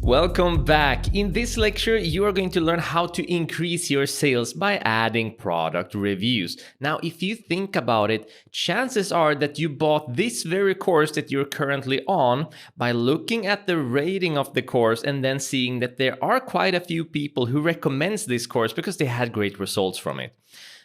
Welcome back. In this lecture, you are going to learn how to increase your sales by adding product reviews. Now, if you think about it, chances are that you bought this very course that you're currently on by looking at the rating of the course and then seeing that there are quite a few people who recommends this course because they had great results from it.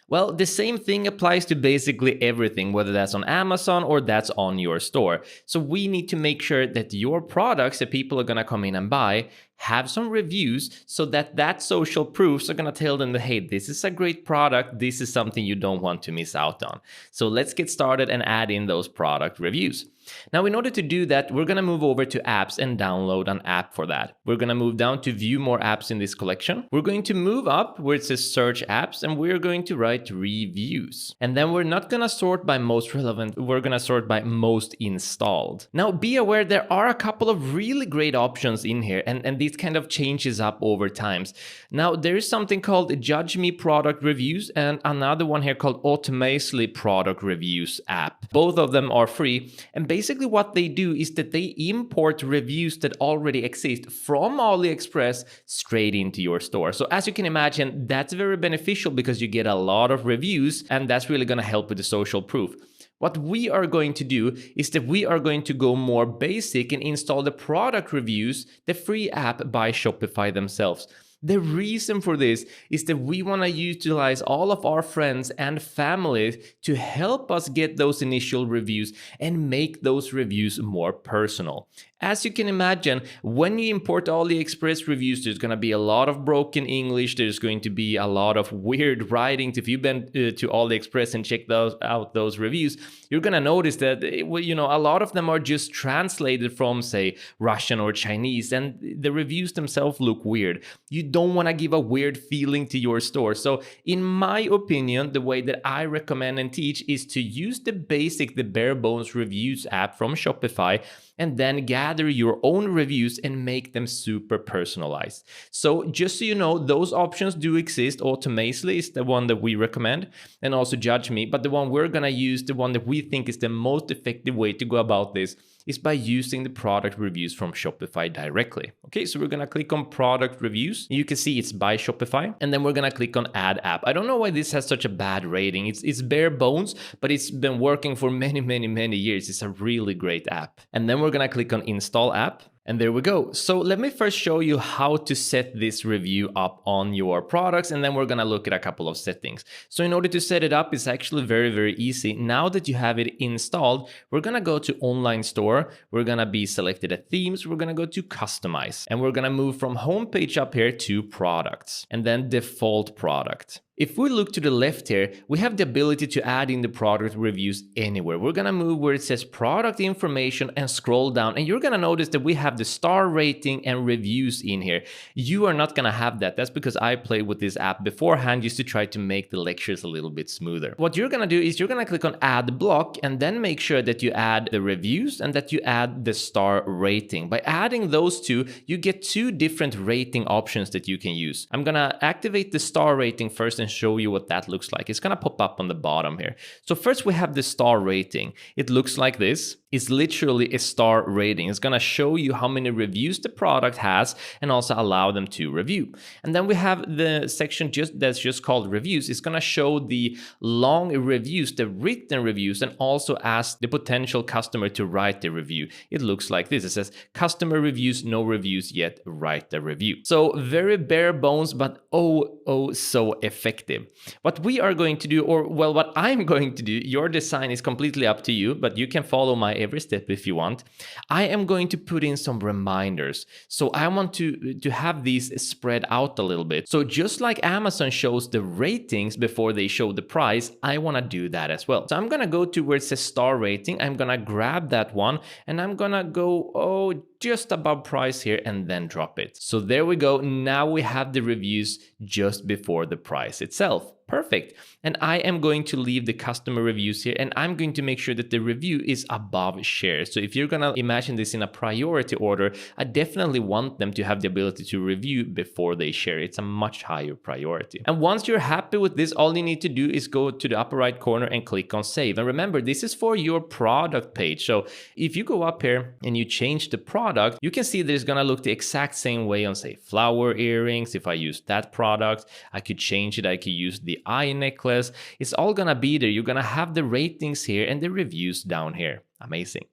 Well, the same thing applies to basically everything, whether that's on Amazon or that's on your store. So we need to make sure that your products that people are going to come in and buy have some reviews so that social proofs are going to tell them that, hey, this is a great product. This is something you don't want to miss out on. So let's get started and add in those product reviews. Now, in order to do that, we're going to move over to apps and download an app for that. We're going to move down to view more apps in this collection. We're going to move up where it says search apps, and we're going to write reviews. And then we're not going to sort by most relevant. We're going to sort by most installed. Now, be aware there are a couple of really great options in here, and these kind of changes up over times. Now, there is something called Judge Me Product Reviews and another one here called Automatically Product Reviews app. Both of them are free, and basically what they do is that they import reviews that already exist from AliExpress straight into your store. So as you can imagine, that's very beneficial because you get a lot of reviews, and that's really going to help with the social proof. What we are going to do is that we are going to go more basic and install the product reviews, the free app by Shopify themselves. The reason for this is that we want to utilize all of our friends and families to help us get those initial reviews and make those reviews more personal. As you can imagine, when you import AliExpress reviews, there's going to be a lot of broken English. There's going to be a lot of weird writings. If you've been to AliExpress and checked those reviews, you're going to notice that a lot of them are just translated from, say, Russian or Chinese, and the reviews themselves look weird. You don't want to give a weird feeling to your store. So in my opinion, the way that I recommend and teach is to use the bare bones reviews app from Shopify, and then gather your own reviews and make them super personalized. So just so you know, those options do exist. Automatically is the one that we recommend, and also Judge Me. But the one we're gonna use, the one that we think is the most effective way to go about this, is by using the product reviews from Shopify directly. Okay, so we're gonna click on product reviews. You can see it's by Shopify, and then we're gonna click on add app. I don't know why this has such a bad rating. It's bare bones, but it's been working for many years. It's a really great app. And then we're gonna click on install app. And there we go. So let me first show you how to set this review up on your products, and then we're gonna look at a couple of settings. So in order to set it up, it's actually very easy. Now that you have it installed, we're gonna go to online store. We're gonna be selected at themes. We're gonna go to customize, and we're gonna move from homepage up here to products, and then default product. If we look to the left here, we have the ability to add in the product reviews anywhere. We're gonna move where it says product information and scroll down, and you're gonna notice that we have the star rating and reviews in here. You are not gonna have that. That's because I played with this app beforehand just to try to make the lectures a little bit smoother. What you're gonna do is you're gonna click on add block, and then make sure that you add the reviews and that you add the star rating. By adding those two, you get two different rating options that you can use. I'm gonna activate the star rating first and show you what that looks like. It's gonna pop up on the bottom here. So first we have the star rating. It looks like this. It's literally a star rating. It's gonna show you how many reviews the product has and also allow them to review. And then we have the section that's just called reviews. It's gonna show the long reviews, the written reviews, and also ask the potential customer to write the review. It looks like this. It says customer reviews, no reviews yet, write the review. So very bare bones, but oh so effective. What we are going to do, or well, what I'm going to do, your design is completely up to you, but you can follow my every step if you want. I am going to put in some reminders. So I want to have these spread out a little bit. So just like Amazon shows the ratings before they show the price, I want to do that as well. So I'm going to go to where it says star rating. I'm going to grab that one, and I'm going to go, just above price here, and then drop it. So there we go. Now we have the reviews just before the price itself. Perfect. And I am going to leave the customer reviews here, and I'm going to make sure that the review is above share. So if you're going to imagine this in a priority order, I definitely want them to have the ability to review before they share. It's a much higher priority. And once you're happy with this, all you need to do is go to the upper right corner and click on save. And remember, this is for your product page. So if you go up here and you change the product, you can see that it's going to look the exact same way on, say, flower earrings. If I use that product, I could change it. I could use the eye necklace. It's all gonna be there. You're gonna have the ratings here and the reviews down here. Amazing.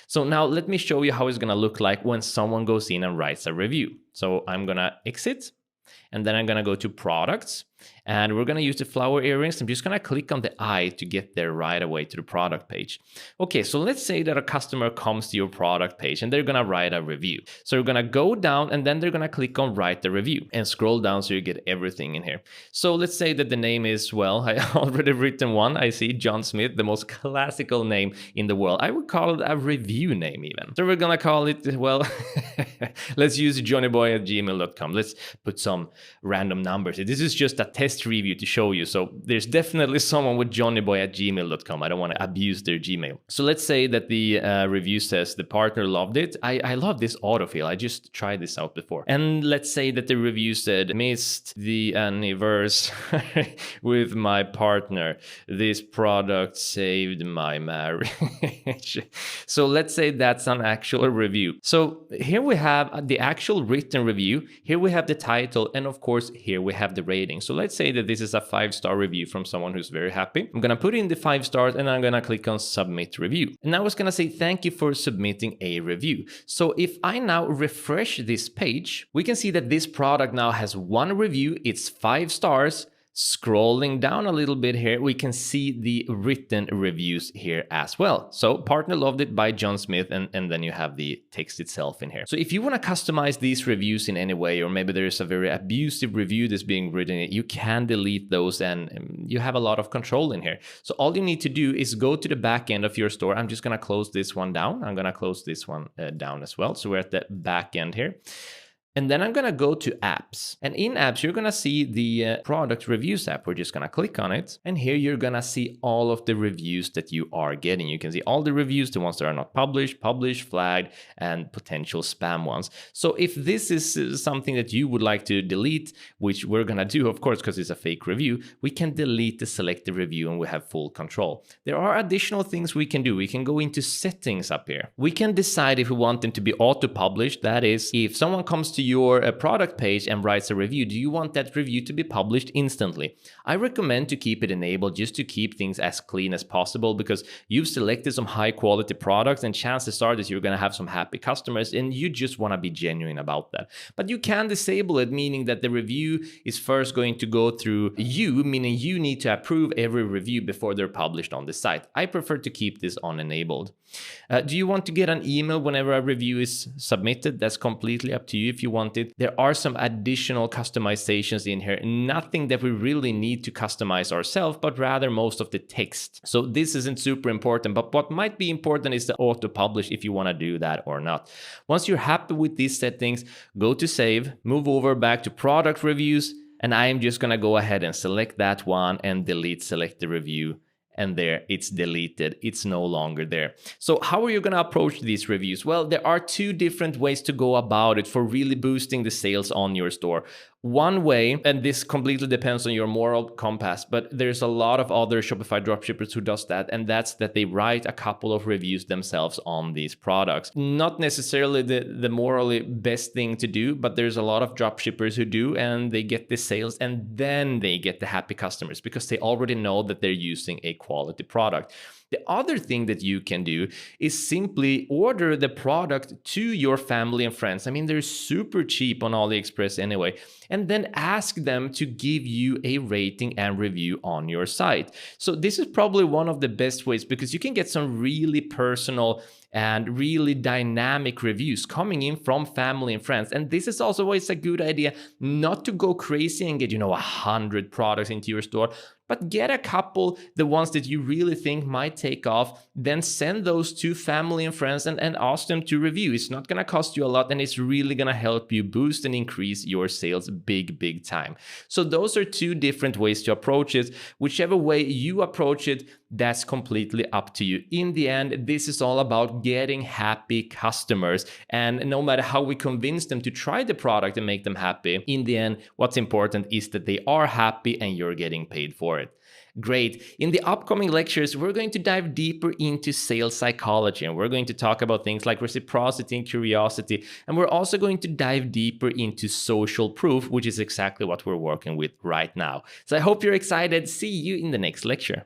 So now let me show you how it's gonna look like when someone goes in and writes a review. So I'm gonna exit, and then I'm gonna go to products, and we're gonna use the flower earrings. I'm just gonna click on the eye to get there right away to the product page. Okay, so let's say that a customer comes to your product page and they're gonna write a review. So you're gonna go down and then they're gonna click on write the review and scroll down so you get everything in here. So let's say that the name is, well, I already written one. I see John Smith, the most classical name in the world. I would call it a review name even. So we're gonna call it, well, let's use johnnyboy@gmail.com. Let's put some random numbers. This is just a test review to show you. So there's definitely someone with johnnyboy@gmail.com. I don't want to abuse their Gmail. So let's say that the review says the partner loved it. I love this autofill. I just tried this out before. And let's say that the review said, missed the anniversary with my partner. This product saved my marriage. So let's say that's an actual review. So here we have the actual written review. Here we have the title. And of course, here we have the rating. So let's say that this is a 5-star review from someone who's very happy. I'm gonna put in the 5 stars and I'm gonna click on submit review. And now it's gonna say thank you for submitting a review. So if I now refresh this page, we can see that this product now has 1 review. It's 5 stars. Scrolling down a little bit here, we can see the written reviews here as well. So partner loved it by John Smith, and then you have the text itself in here. So if you want to customize these reviews in any way, or maybe there is a very abusive review that's being written, you can delete those and you have a lot of control in here. So all you need to do is go to the back end of your store. I'm just going to close this one down. I'm going to close this one down as well. So we're at the back end here. And then I'm going to go to apps, and in apps, you're going to see the product reviews app. We're just going to click on it. And here you're going to see all of the reviews that you are getting. You can see all the reviews, the ones that are not published, flagged, and potential spam ones. So if this is something that you would like to delete, which we're going to do, of course, because it's a fake review, we can delete the selected review and we have full control. There are additional things we can do. We can go into settings up here. We can decide if we want them to be auto-published. That is, if someone comes to your product page and writes a review, do you want that review to be published instantly? I recommend to keep it enabled just to keep things as clean as possible, because you've selected some high quality products and chances are that you're going to have some happy customers and you just want to be genuine about that. But you can disable it, meaning that the review is first going to go through you, meaning you need to approve every review before they're published on the site. I prefer to keep this on enabled. Do you want to get an email whenever a review is submitted? That's completely up to you if you want it. There are some additional customizations in here, nothing that we really need to customize ourselves, but rather most of the text. So this isn't super important, but what might be important is the auto publish if you want to do that or not. Once you're happy with these settings, go to save, move over back to product reviews, and I am just going to go ahead and select that one and delete select the review. And there, it's deleted. It's no longer there. So how are you going to approach these reviews? Well, there are 2 different ways to go about it for really boosting the sales on your store. One way, and this completely depends on your moral compass, but there's a lot of other Shopify dropshippers who does that, and that's that they write a couple of reviews themselves on these products. Not necessarily the morally best thing to do, but there's a lot of dropshippers who do, and they get the sales, and then they get the happy customers because they already know that they're using a quality product. The other thing that you can do is simply order the product to your family and friends. I mean, they're super cheap on AliExpress anyway. And then ask them to give you a rating and review on your site. So this is probably one of the best ways because you can get some really personal and really dynamic reviews coming in from family and friends. And this is also always a good idea not to go crazy and get 100 products into your store, but get a couple, the ones that you really think might take off, then send those to family and friends and ask them to review. It's not going to cost you a lot, and it's really going to help you boost and increase your sales big time. So those are two different ways to approach it. Whichever way you approach it, that's completely up to you. In the end, this is all about getting happy customers. And no matter how we convince them to try the product and make them happy, in the end, what's important is that they are happy and you're getting paid for it. Great. In the upcoming lectures, we're going to dive deeper into sales psychology, and we're going to talk about things like reciprocity and curiosity. And we're also going to dive deeper into social proof, which is exactly what we're working with right now. So I hope you're excited. See you in the next lecture.